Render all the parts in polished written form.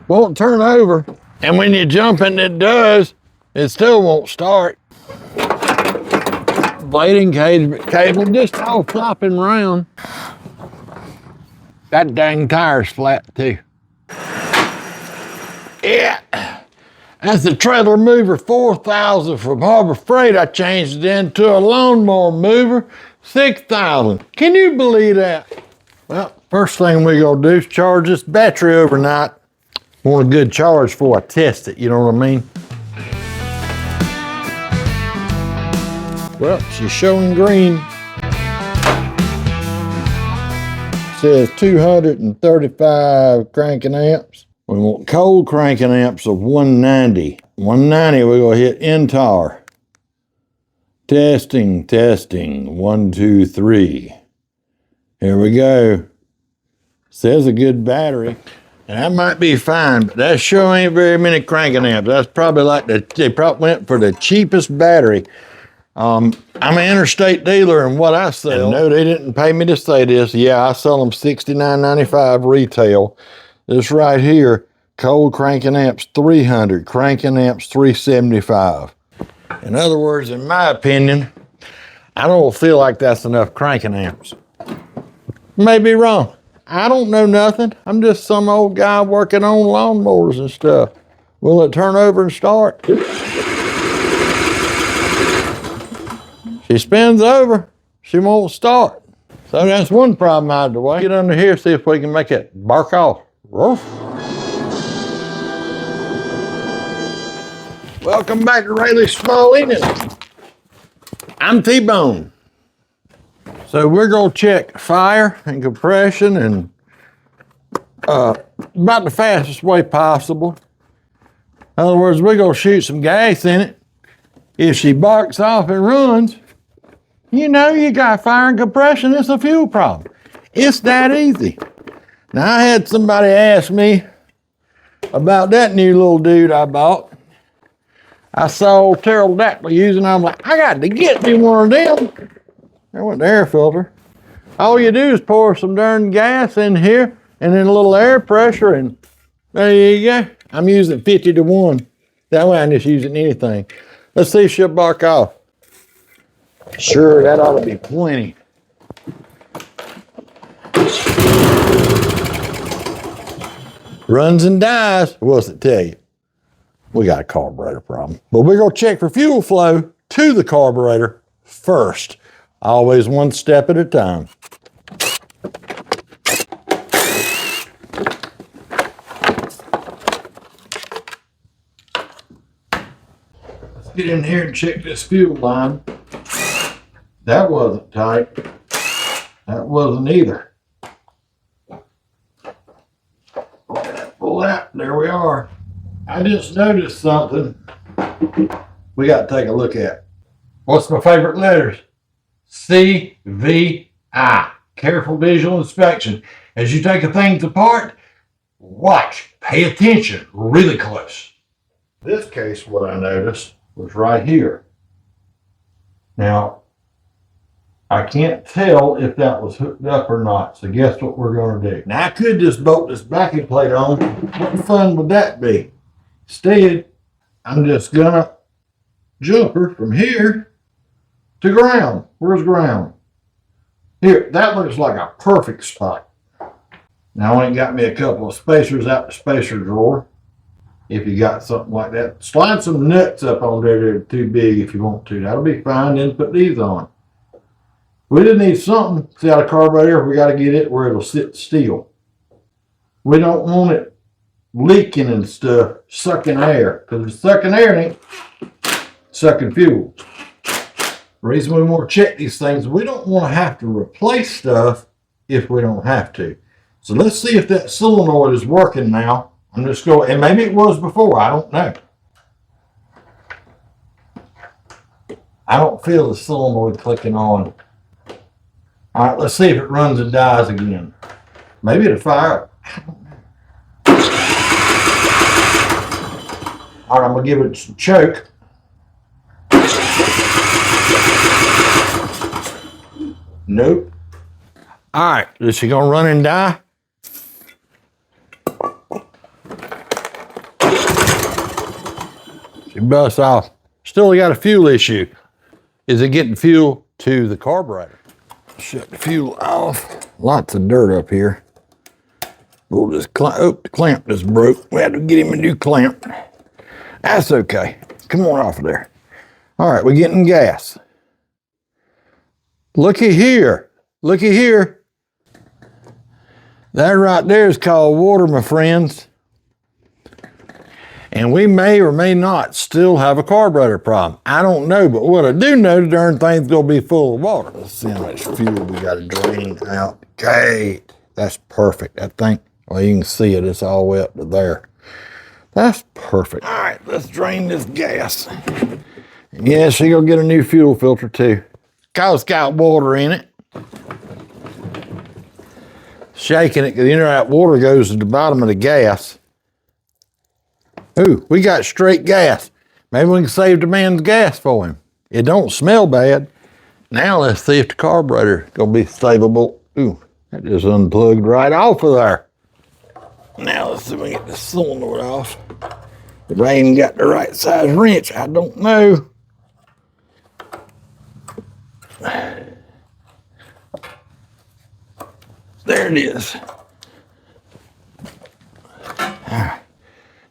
won't turn over. And when you jump and it does, it still won't start. Blading cable just all flopping around. That dang tire's flat too. Yeah. That's the trailer mover 4000 from Harbor Freight. I changed it into a lawnmower mover 6000. Can you believe that? Well, first thing we're gonna do is charge this battery overnight. Want a good charge before I test it, you know what I mean? Well, she's showing green. It says 235 cranking amps. We want cold cranking amps of 190. 190, we're gonna hit NTAR. Testing, 1, 2, 3. Here we go. Says a good battery. And that might be fine, but that sure ain't very many cranking amps. That's probably like they probably went for the cheapest battery. I'm an interstate dealer and what I sell. And no, they didn't pay me to say this. Yeah, I sell them $69.95 retail. This right here, cold cranking amps 300, cranking amps 375. In other words, in my opinion, I don't feel like that's enough cranking amps. May be wrong. I don't know nothing. I'm just some old guy working on lawnmowers and stuff. Will it turn over and start? She spins over, she won't start. So that's one problem out of the way. Get under here, see if we can make it bark off. Woof. Welcome back to Raleys Small Eating. I'm T-Bone. So we're gonna check fire and compression and about the fastest way possible. In other words, we're gonna shoot some gas in it. If she barks off and runs, you know you got fire and compression, it's a fuel problem. It's that easy. Now I had somebody ask me about that new little dude I bought. I saw old Pterodactyl using it. I'm like, I got to get me one of them. There went the air filter. All you do is pour some darn gas in here and then a little air pressure and there you go. I'm using 50 to 1. That way I'm just using anything. Let's see if she'll bark off. Sure, that ought to be plenty. Runs and dies. What's it tell you? We got a carburetor problem. But we're gonna check for fuel flow to the carburetor first. Always one step at a time. Let's get in here and check this fuel line. That wasn't tight. That wasn't either. Pull that, there we are. I just noticed something we got to take a look at. What's my favorite letters? C-V-I. Careful visual inspection. As you take things apart, watch, pay attention really close. In this case, what I noticed was right here. Now, I can't tell if that was hooked up or not, so guess what we're going to do? Now, I could just bolt this backing plate on. What fun would that be? Instead, I'm just going to jump her from here to ground. Where's ground? Here, that looks like a perfect spot. Now, I went and got me a couple of spacers out the spacer drawer. If you got something like that, slide some nuts up on there that are too big if you want to. That'll be fine. Then put these on. We just need something. See how the carburetor, we got to get it where it'll sit still. We don't want it leaking and stuff, sucking air. Because if it's sucking air, it ain't sucking fuel. The reason we want to check these things, we don't want to have to replace stuff if we don't have to. So let's see if that solenoid is working now. I'm just going, and maybe it was before, I don't know. I don't feel the solenoid clicking on. All right, let's see if it runs and dies again. Maybe it'll fire up. I don't know. All right, I'm gonna give it some choke. Nope. All right, is she gonna run and die? It busts off. Still got a fuel issue. Is it getting fuel to the carburetor? Shut the fuel off. Lots of dirt up here. We'll just the clamp just broke. We had to get him a new clamp. That's okay. Come on off of there. All right, we're getting gas. Looky here. Looky here. That right there is called water, my friends. And we may or may not still have a carburetor problem. I don't know, but what I do know, the darn thing's gonna be full of water. Let's see how much fuel we gotta drain out the gate. That's perfect, I think. Well, you can see it, it's all the way up to there. That's perfect. All right, let's drain this gas. Yeah, she gonna get a new fuel filter too. Cause it's got water in it. Shaking it, because you know that water goes to the bottom of the gas. Ooh, we got straight gas. Maybe we can save the man's gas for him. It don't smell bad. Now let's see if the carburetor gonna be savable. Ooh, that just unplugged right off of there. Now let's see if we can get the cylinder off. If I ain't got the right size wrench, I don't know. There it is.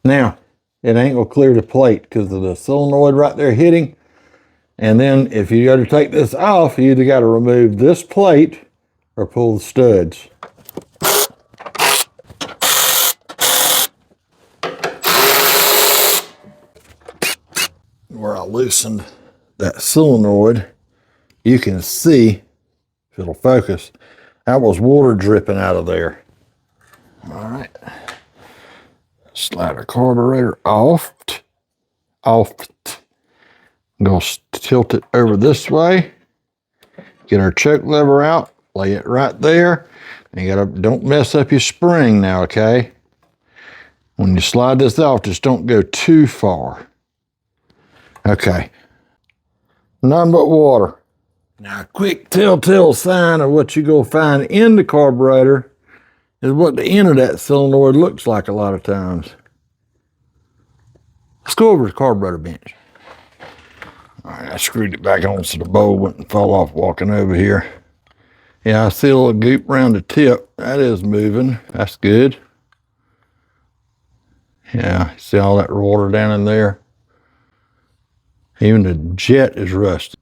Now, it ain't gonna clear the plate because of the solenoid right there hitting. And then if you go to take this off, you either got to remove this plate or pull the studs. Where I loosened that solenoid, you can see, if it'll focus, that was water dripping out of there. All right. Slide our carburetor off. I'm gonna tilt it over this way. Get our choke lever out, lay it right there. And you don't mess up your spring now, okay? When you slide this off, just don't go too far. Okay. None but water. Now, a quick telltale sign of what you're gonna find in the carburetor is what the end of that solenoid looks like a lot of times. Let's go over to the carburetor bench. All right, I screwed it back on so the bowl wouldn't fall off walking over here. Yeah, I see a little goop around the tip. That is moving. That's good. Yeah, see all that water down in there? Even the jet is rusted.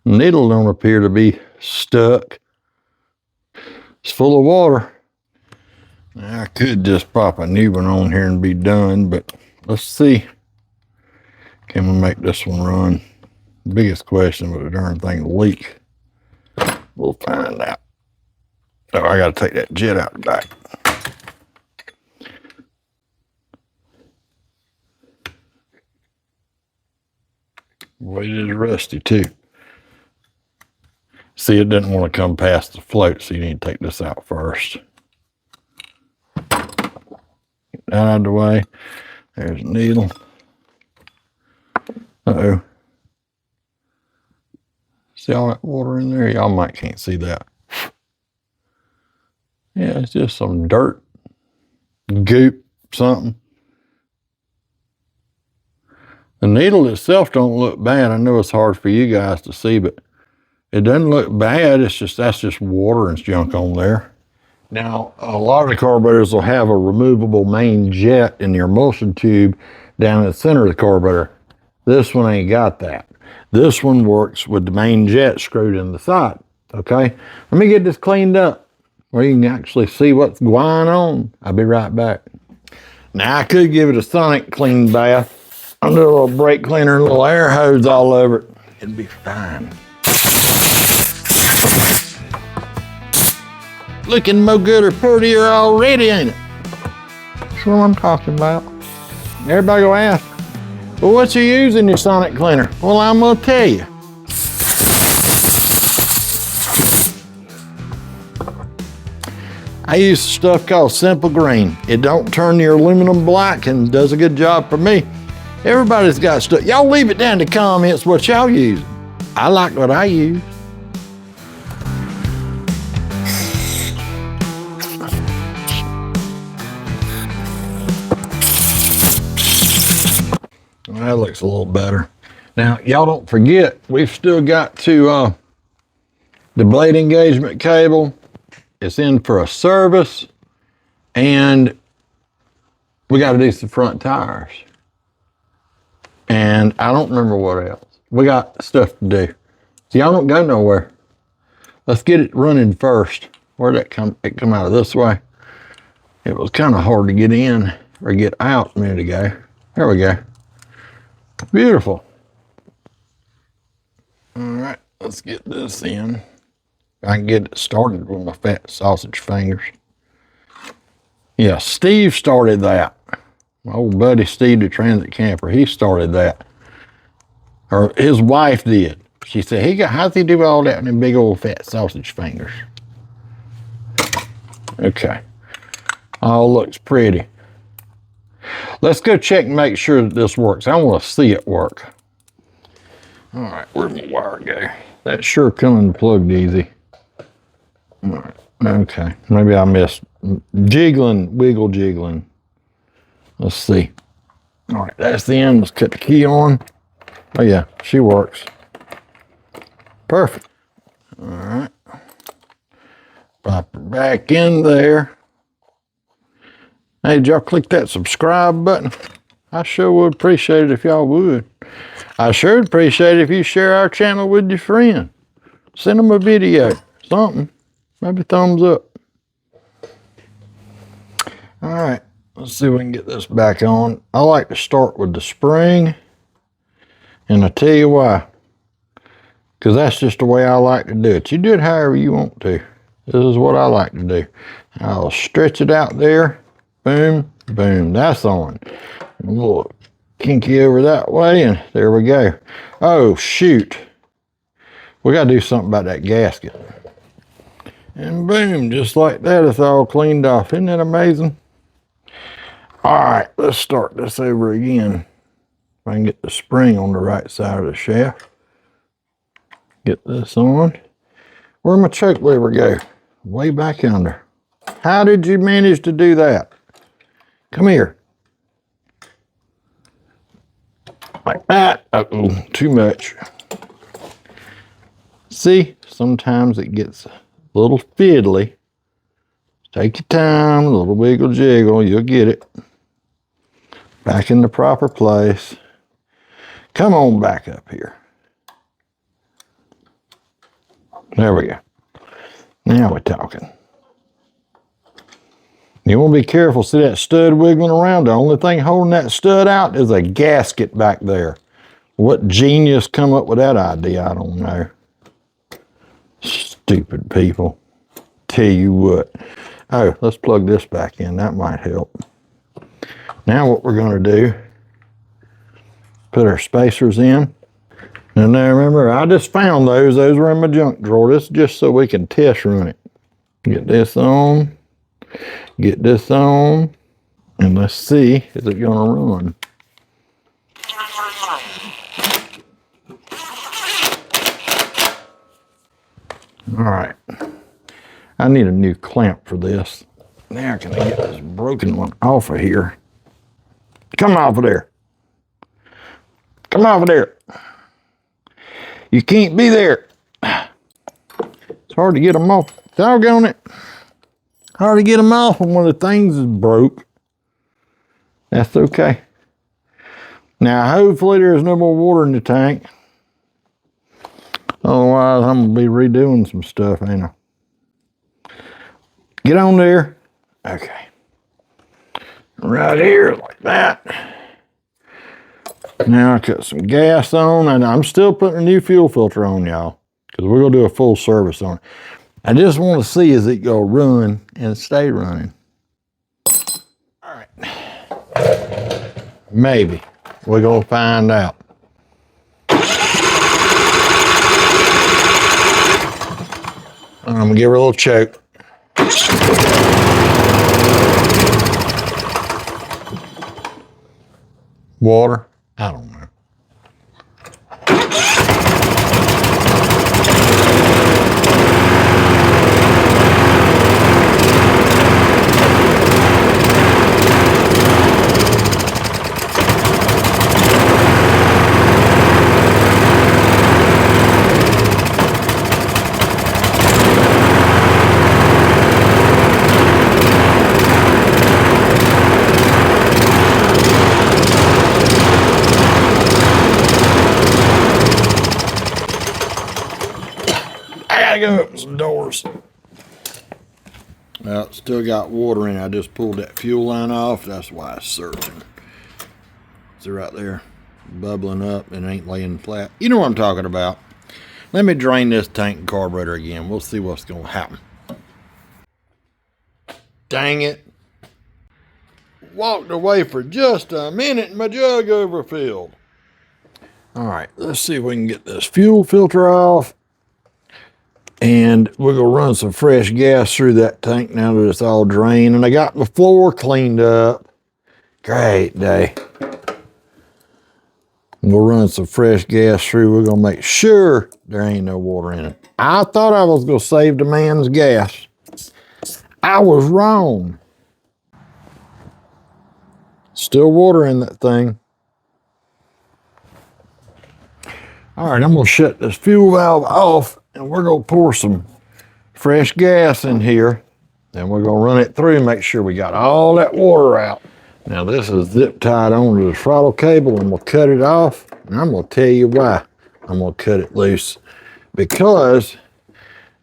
The needle don't appear to be stuck. It's full of water. I could just pop a new one on here and be done, but let's see. Can we make this one run? The biggest question was the darn thing leak. We'll find out. Oh, I gotta take that jet out the back. Boy, it is rusty too. See, it didn't want to come past the float, so you need to take this out first. Get that out of the way. There's a needle. Uh-oh. See all that water in there? Y'all might can't see that. Yeah, it's just some dirt, goop, something. The needle itself don't look bad. I know it's hard for you guys to see, but it doesn't look bad. It's just, that's just water and junk on there. Now, a lot of the carburetors will have a removable main jet in the emulsion tube down in the center of the carburetor. This one ain't got that. This one works with the main jet screwed in the side, okay? Let me get this cleaned up where you can actually see what's going on. I'll be right back. Now, I could give it a sonic clean bath. I'll do a little brake cleaner and a little air hose all over it. It'd be fine. Looking more good or prettier already, ain't it? That's what I'm talking about. Everybody go ask, well, what you using your sonic cleaner? Well, I'm gonna tell you. I use stuff called Simple Green. It don't turn your aluminum black and does a good job for me. Everybody's got stuff. Y'all leave it down in the comments what y'all use. I like what I use. looks a little better. Now, y'all don't forget, we've still got to, the blade engagement cable is in for a service, and we got to do some front tires. And I don't remember what else. We got stuff to do. So y'all don't go nowhere. Let's get it running first. Where'd that come? It come out of this way. It was kind of hard to get in or get out a minute ago. There we go. Beautiful. All right, let's get this in. I can get it started with my fat sausage fingers. Yeah, Steve started that. My old buddy Steve, the transit camper, he started that. Or his wife did. She said, how's he do all that in them big old fat sausage fingers? Okay. All looks pretty. Let's go check and make sure that this works. I want to see it work. All right, where'd my wire go? That sure coming plugged easy. All right, okay. Maybe I missed wiggle jiggling. Let's see. All right, that's the end. Let's cut the key on. Oh yeah, she works. Perfect. All right. Pop her back in there. Hey, did y'all click that subscribe button? I sure would appreciate it if y'all would. I sure would appreciate it if you share our channel with your friend. Send them a video, something. Maybe thumbs up. All right, let's see if we can get this back on. I like to start with the spring, and I tell you why. Because that's just the way I like to do it. You do it however you want to. This is what I like to do. I'll stretch it out there. Boom, boom, that's on. A little kinky over that way, and there we go. Oh, shoot. We got to do something about that gasket. And boom, just like that, it's all cleaned off. Isn't that amazing? All right, let's start this over again. If I can get the spring on the right side of the shaft. Get this on. Where'd my choke lever go? Way back under. How did you manage to do that? Come here. Like that. Uh-oh, too much. See, sometimes it gets a little fiddly. Take your time, a little wiggle jiggle, you'll get it. Back in the proper place. Come on back up here. There we go. Now we're talking. You want to be careful. See that stud wiggling around? The only thing holding that stud out is a gasket back there. What genius come up with that idea? I don't know. Stupid people. Tell you what. Oh, let's plug this back in. That might help. Now what we're going to do, put our spacers in. And now remember, I just found those. Those were in my junk drawer. This is just so we can test run it. Get this on. Get this on. And let's see, is it going to run? All right. I need a new clamp for this. Now can I get this broken one off of here? Come off of there. Come off of there. You can't be there. It's hard to get them off. Doggone it. Hard to get them off when one of the things is broke. That's okay. Now, hopefully there's no more water in the tank. Otherwise, I'm going to be redoing some stuff, ain't I? Get on there. Okay. Right here, like that. Now I cut some gas on, and I'm still putting a new fuel filter on, y'all, because we're going to do a full service on it. I just want to see, is it going to run and stay running? All right. Maybe. We're going to find out. I'm going to give her a little choke. Water? I don't know. I can open some doors. Well, it's still got water in it. I just pulled that fuel line off. That's why it's surging. See right there, bubbling up and ain't laying flat. You know what I'm talking about. Let me drain this tank and carburetor again. We'll see what's going to happen. Dang it. Walked away for just a minute and my jug overfilled. All right, let's see if we can get this fuel filter off. And we're going to run some fresh gas through that tank now that it's all drained. And I got my floor cleaned up. Great day. We'll run some fresh gas through. We're going to make sure there ain't no water in it. I thought I was going to save the man's gas. I was wrong. Still water in that thing. All right, I'm going to shut this fuel valve off. And we're going to pour some fresh gas in here. And we're going to run it through and make sure we got all that water out. Now this is zip tied onto the throttle cable and we'll cut it off. And I'm going to tell you why I'm going to cut it loose. Because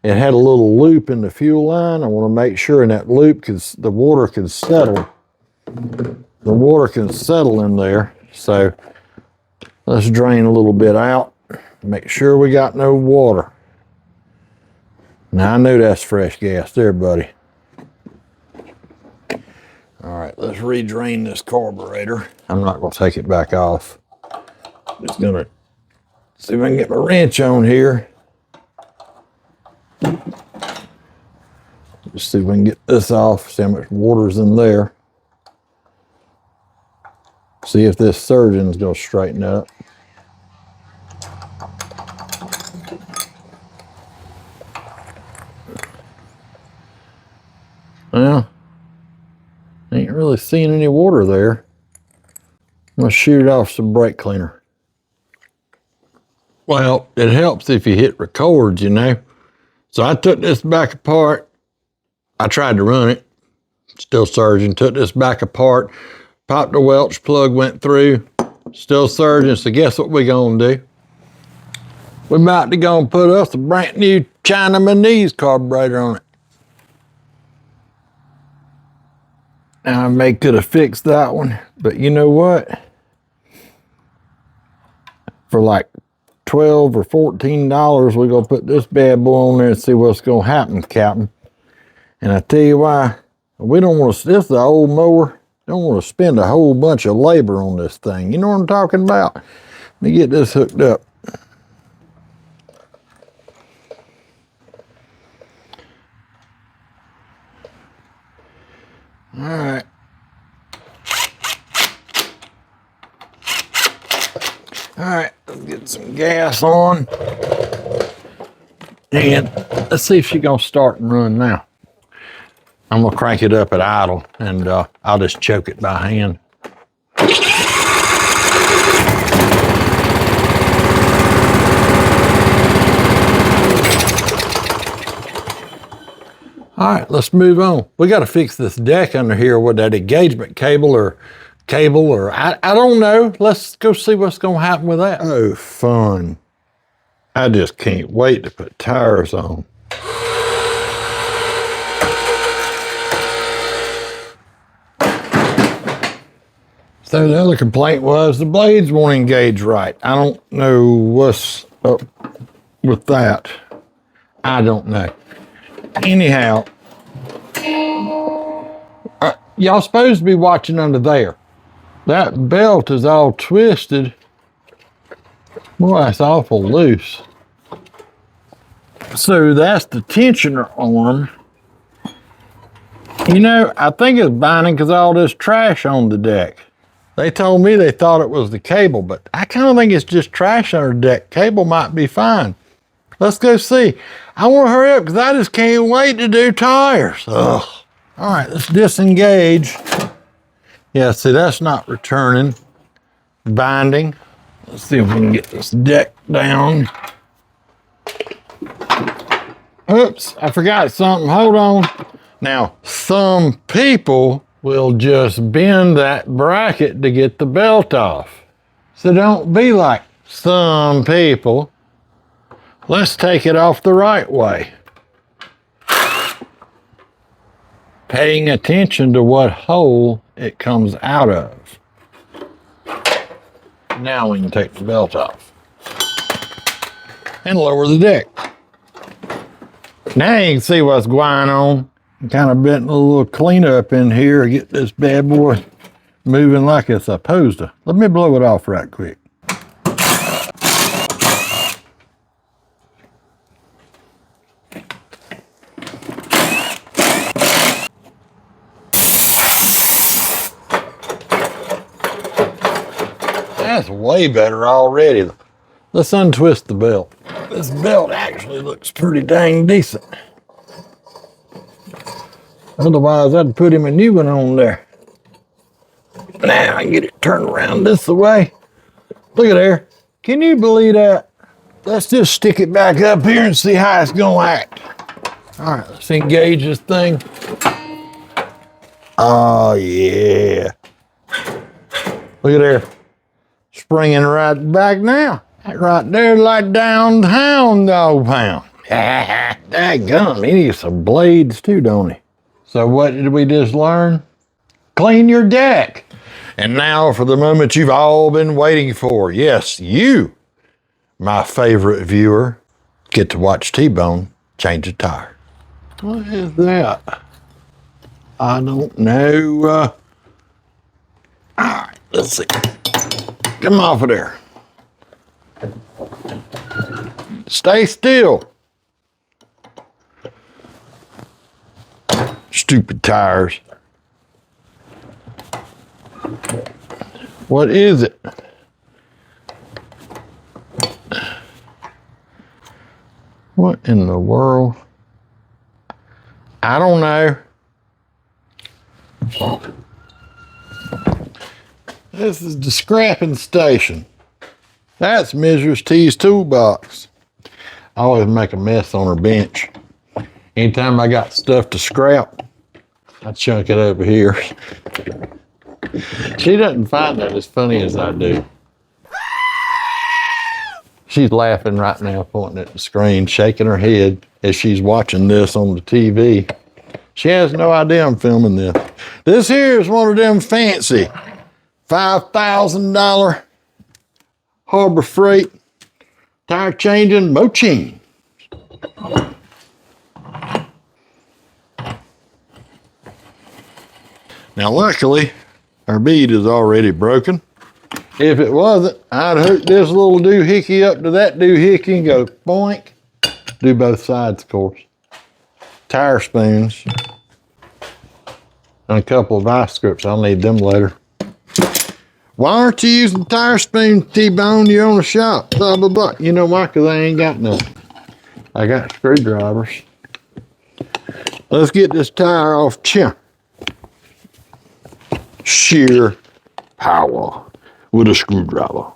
it had a little loop in the fuel line. I want to make sure in that loop the water can settle. The water can settle in there. So let's drain a little bit out. Make sure we got no water. Now, I know that's fresh gas there, buddy. All right, let's re-drain this carburetor. I'm not going to take it back off. Just going to see if I can get my wrench on here. Just see if we can get this off, see how much water's in there. See if this surgeon's going to straighten up. Well, ain't really seeing any water there. I'm gonna shoot it off some brake cleaner. Well, it helps if you hit record, you know. So I took this back apart. I tried to run it, still surging. Took this back apart, popped the Welch plug, went through, still surging. So guess what we gonna do? We're about to go and put us a brand new Chinamanese carburetor on it. Now, I may could have fixed that one, but you know what? For like $12 or $14, we're gonna put this bad boy on there and see what's gonna happen, Captain. And I tell you why, we don't want to, this is an old mower, don't want to spend a whole bunch of labor on this thing. You know what I'm talking about? Let me get this hooked up. All right. All right, let's get some gas on. And let's see if she's gonna start and run now. I'm gonna crank it up at idle and I'll just choke it by hand. All right, let's move on. We got to fix this deck under here with that engagement cable or I don't know. Let's go see what's going to happen with that. Oh, fun. I just can't wait to put tires on. So the other complaint was the blades won't engage right. I don't know what's up with that. I don't know. Anyhow, y'all supposed to be watching under there. That belt is all twisted. Boy, that's awful loose. So that's the tensioner arm. You know, I think it's binding because all this trash on the deck. They told me they thought it was the cable, but I kind of think it's just trash under the deck. Cable might be fine. Let's go see. I want to hurry up because I just can't wait to do tires. Ugh. All right, let's disengage. Yeah, see, that's not returning. Binding. Let's see if we can get this deck down. Oops, I forgot something. Hold on. Now, some people will just bend that bracket to get the belt off. So don't be like some people. Let's take it off the right way. Paying attention to what hole it comes out of. Now we can take the belt off and lower the deck. Now you can see what's going on. I'm kind of bent a little cleanup in here to get this bad boy moving like it's supposed to. Let me blow it off right quick. That's way better already. Let's untwist the belt. This belt actually looks pretty dang decent. Otherwise, I'd put him a new one on there. Now I can get it turned around this way. Look at there. Can you believe that? Let's just stick it back up here and see how it's going to act. All right, let's engage this thing. Oh, yeah. Look at there. Springing right back now. That right there like downtown dog pound. Daggum, he needs some blades too, don't he? So what did we just learn? Clean your deck. And now for the moment you've all been waiting for. Yes, you, my favorite viewer, get to watch T-Bone change a tire. What is that? I don't know. All right, let's see. Come off of there. Stay still. Stupid tires. What is it? What in the world? I don't know. This is the scrapping station. That's Mrs. T's toolbox. I always make a mess on her bench. Anytime I got stuff to scrap, I chunk it over here. She doesn't find that as funny as I do. She's laughing right now, pointing at the screen, shaking her head as she's watching this on the TV. She has no idea I'm filming this. This here is one of them fancy $5,000 Harbor Freight tire changing machine. Now luckily, our bead is already broken. If it wasn't, I'd hook this little doohickey up to that doohickey and go boink. Do both sides, of course. Tire spoons. And a couple of ice strips. I'll need them later. Why aren't you using tire spoons, T-Bone? You own a shop. Blah, blah, blah. You know why? Because I ain't got none. I got screwdrivers. Let's get this tire off chimp. Sheer power with a screwdriver.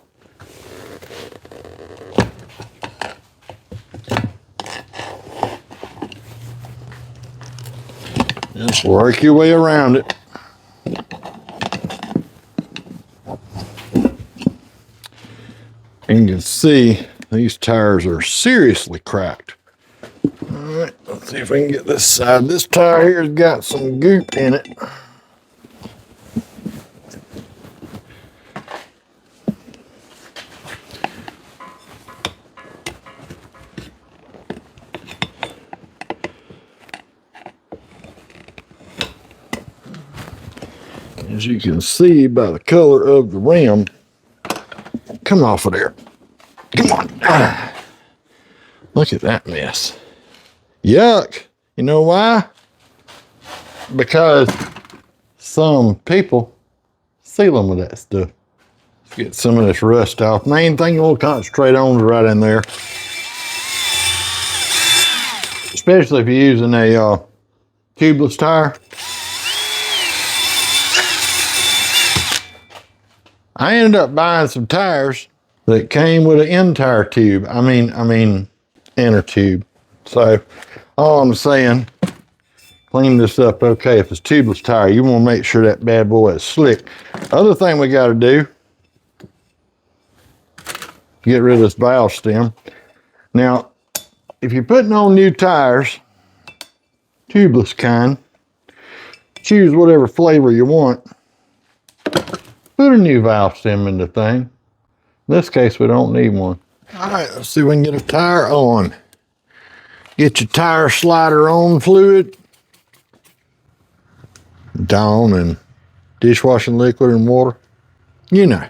Just work your way around it. And you can see these tires are seriously cracked. All right, let's see if we can get this side. This tire here has got some goop in it. As you can see by the color of the rim, come off of there. Come on. Look at that mess. Yuck. You know why? Because some people seal them with that stuff. Let's get some of this rust off. Main thing we'll concentrate on is right in there. Especially if you're using a tubeless tire. I ended up buying some tires that came with an end tire tube. I mean inner tube. So all I'm saying, clean this up okay. If it's tubeless tire, you want to make sure that bad boy is slick. Other thing we got to do, get rid of this valve stem. Now, if you're putting on new tires, tubeless kind, choose whatever flavor you want. Put a new valve stem in the thing. In this case, we don't need one. All right, let's see if we can get a tire on. Get your tire slider on fluid. Dawn and dishwashing liquid and water. You know.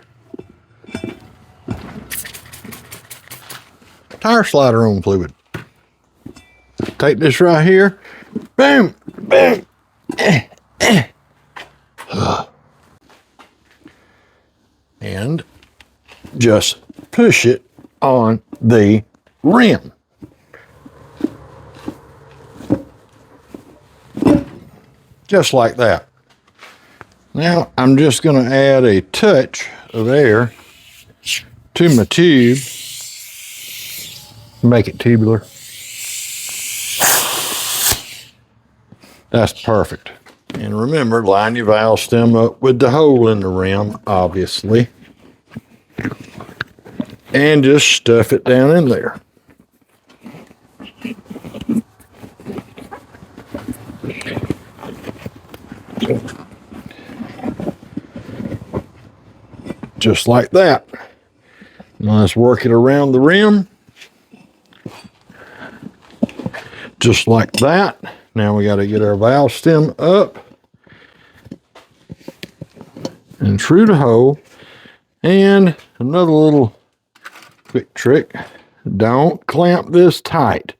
Tire slider on fluid. Take this right here. Boom, boom. And just push it on the rim. Just like that. Now I'm just going to add a touch of air to my tube. Make it tubular. That's perfect. And remember, line your valve stem up with the hole in the rim, obviously. And just stuff it down in there. Just like that. Now let's work it around the rim. Just like that. Now we got to get our valve stem up and through the hole. And another little quick trick. Don't clamp this tight.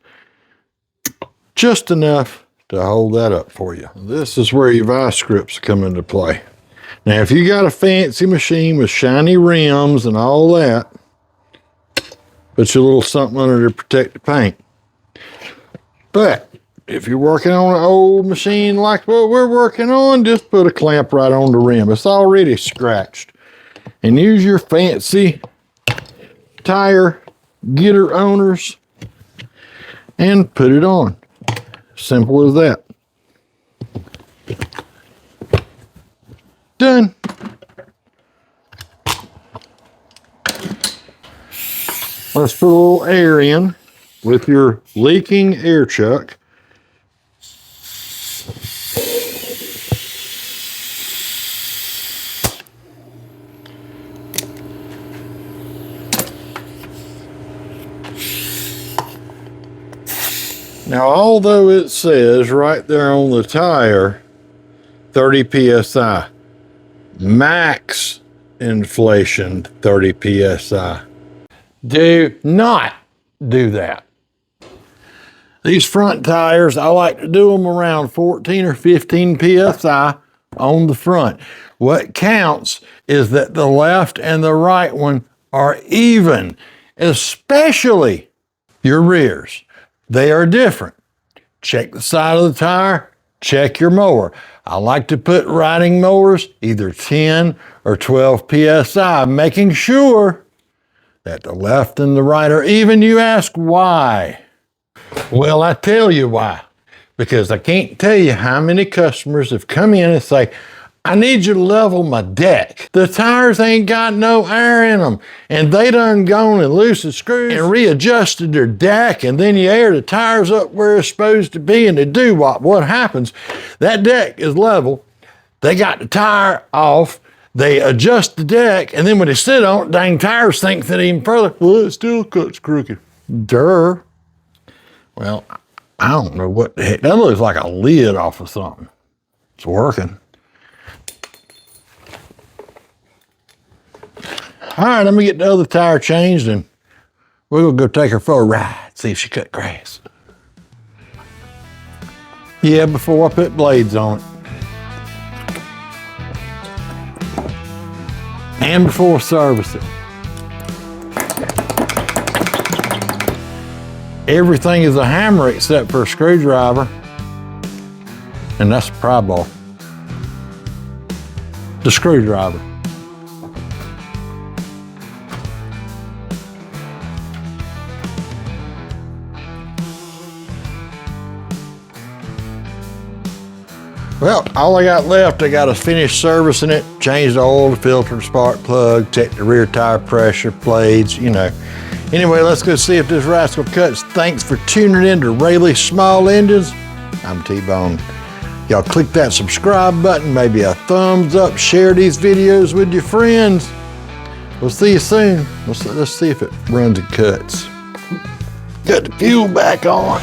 Just enough to hold that up for you. This is where your vice grips come into play. Now, if you got a fancy machine with shiny rims and all that, put your little something under to protect the paint. But if you're working on an old machine like what we're working on, just put a clamp right on the rim. It's already scratched. And use your fancy tire getter owners and put it on. Simple as that. Done. Let's put a little air in with your leaking air chuck. Now, although it says right there on the tire, 30 PSI, max inflation 30 PSI. Do not do that. These front tires, I like to do them around 14 or 15 PSI on the front. What counts is that the left and the right one are even, especially your rears. They are different. Check the side of the tire, check your mower. I like to put riding mowers either 10 or 12 PSI, making sure that the left and the right are even. You ask why? Well, I tell you why. Because I can't tell you how many customers have come in and say, I need you to level my deck. The tires ain't got no air in them. And they done gone and loosened screws and readjusted their deck. And then you air the tires up where it's supposed to be and they do what happens? That deck is level. They got the tire off. They adjust the deck. And then when they sit on it, dang tires think that even further. Well, it still cuts crooked. Durr. Well, I don't know what the heck. That looks like a lid off of something. It's working. All right, let me get the other tire changed and we're gonna go take her for a ride, see if she cut grass. Yeah, before I put blades on it. And before I service it. Everything is a hammer except for a screwdriver. And that's a pry bar. The screwdriver. Well, all I got left, I got to finish servicing it, change the oil, the filter, spark plug, check the rear tire pressure, blades, you know. Anyway, let's go see if this rascal cuts. Thanks for tuning in to Raleys Small Engines. I'm T-Bone. Y'all click that subscribe button, maybe a thumbs up, share these videos with your friends. We'll see you soon. Let's see if it runs and cuts. Got the fuel back on.